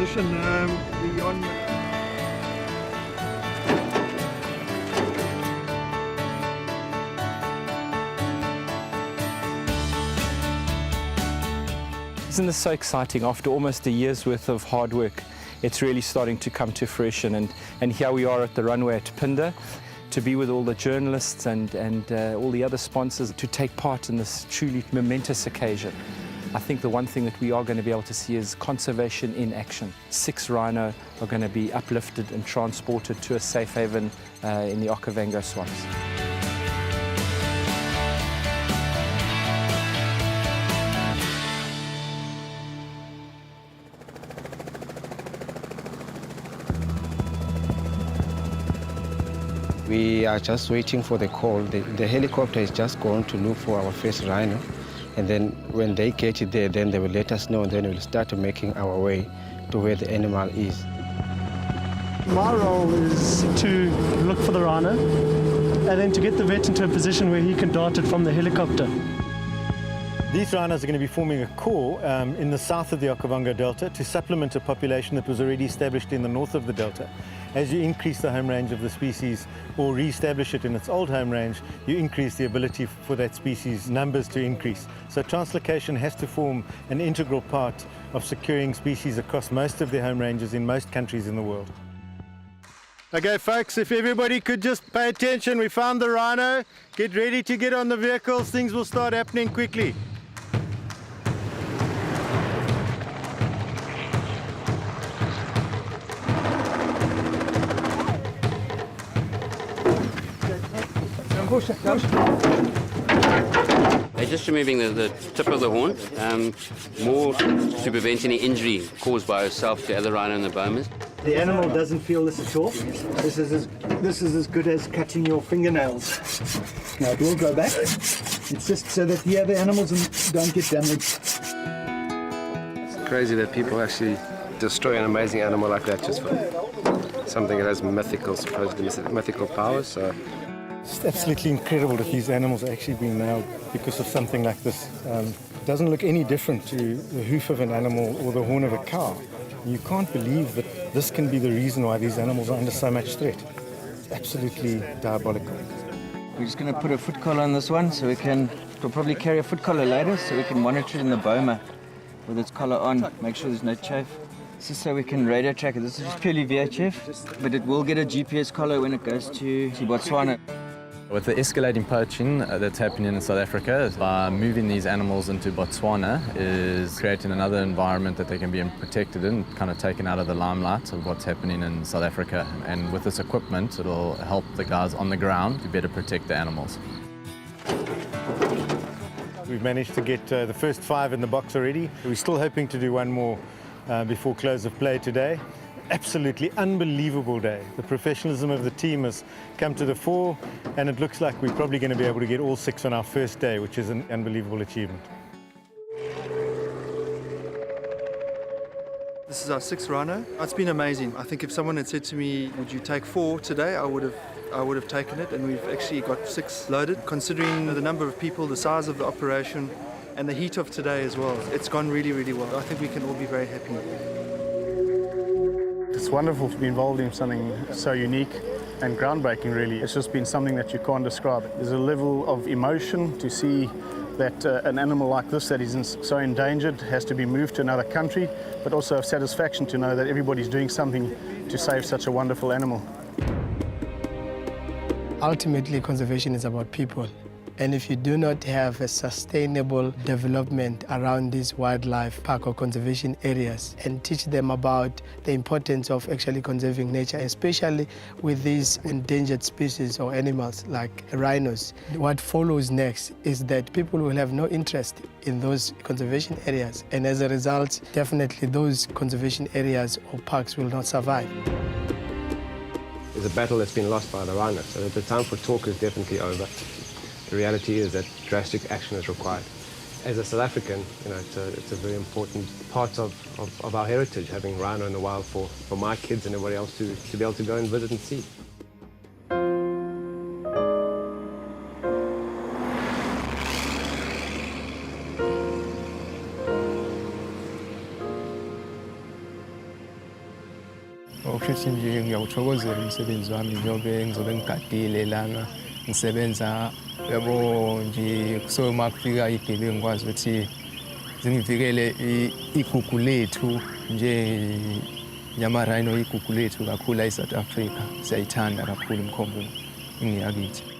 position. We're on. Isn't this so exciting? After almost a year's worth of hard work, it's really starting to come to fruition. And here we are at the runway at Pinda, to be with all the journalists and all the other sponsors to take part in this truly momentous occasion. I think the one thing that we are going to be able to see is conservation in action. 6 rhino are going to be uplifted and transported to a safe haven in the Okavango swamps. We are just waiting for the call. The helicopter is just going to look for our first rhino, and then when they get it there, then they will let us know, and then we'll start making our way to where the animal is. My role is to look for the rhino and then to get the vet into a position where he can dart it from the helicopter. These rhinos are going to be forming a core in the south of the Okavango Delta to supplement a population that was already established in the north of the Delta. As you increase the home range of the species or re-establish it in its old home range, you increase the ability for that species numbers to increase. So translocation has to form an integral part of securing species across most of their home ranges in most countries in the world. Okay folks, if everybody could just pay attention, we found the rhino. Get ready to get on the vehicles, things will start happening quickly. They're just removing the tip of the horn, more to prevent any injury caused by herself to other rhino in the bomas. The animal doesn't feel this at all. This is as good as cutting your fingernails. Now it will go back. It's just so that the other animals don't get damaged. It's crazy that people actually destroy an amazing animal like that just for something that has mythical, supposedly mythical powers. So It's absolutely incredible that these animals are actually being nailed because of something like this. It doesn't look any different to the hoof of an animal or the horn of a cow. You can't believe that this can be the reason why these animals are under so much threat. It's absolutely diabolical. We're just going to put a foot collar on this one so we'll probably carry a foot collar later so we can monitor it in the boma with its collar on, make sure there's no chafe. This is so we can radio track it. This is just purely VHF, but it will get a GPS collar when it goes to Botswana. With the escalating poaching that's happening in South Africa, by moving these animals into Botswana is creating another environment that they can be protected in, kind of taken out of the limelight of what's happening in South Africa. And with this equipment, it'll help the guys on the ground to better protect the animals. We've managed to get the first 5 in the box already. We're still hoping to do one more before close of play today. Absolutely unbelievable day. The professionalism of the team has come to the fore, and it looks like we're probably going to be able to get all 6 on our first day, which is an unbelievable achievement. This is our 6th rhino. It's been amazing. I think if someone had said to me, would you take 4 today, I would have taken it, and we've actually got 6 loaded. Considering the number of people, the size of the operation, and the heat of today as well, it's gone really, really well. I think we can all be very happy. It's wonderful to be involved in something so unique and groundbreaking, really. It's just been something that you can't describe. There's a level of emotion to see that an animal like this that is so endangered has to be moved to another country, but also of satisfaction to know that everybody's doing something to save such a wonderful animal. Ultimately, conservation is about people. And if you do not have a sustainable development around these wildlife park or conservation areas and teach them about the importance of actually conserving nature, especially with these endangered species or animals like rhinos, what follows next is that people will have no interest in those conservation areas. And as a result, definitely those conservation areas or parks will not survive. there's a battle that's been lost by the rhino, so the time for talk is definitely over. The reality is that drastic action is required. As a South African, it's a very important part of our heritage, having rhino in the wild for my kids and everybody else to be able to go and visit and see. Okushuthi nje ngiyawuthokozela umsebenzi wami njengoba ngizobe ngigadile lana ngisebenza yabo nje so makufika igebe ngikwazi ukuthi zingivikele igugu lethu nje nyama rhino igugu lethu kakhulu eSouth Africa siyayithanda kakhulu imkhombo ingiyakithi.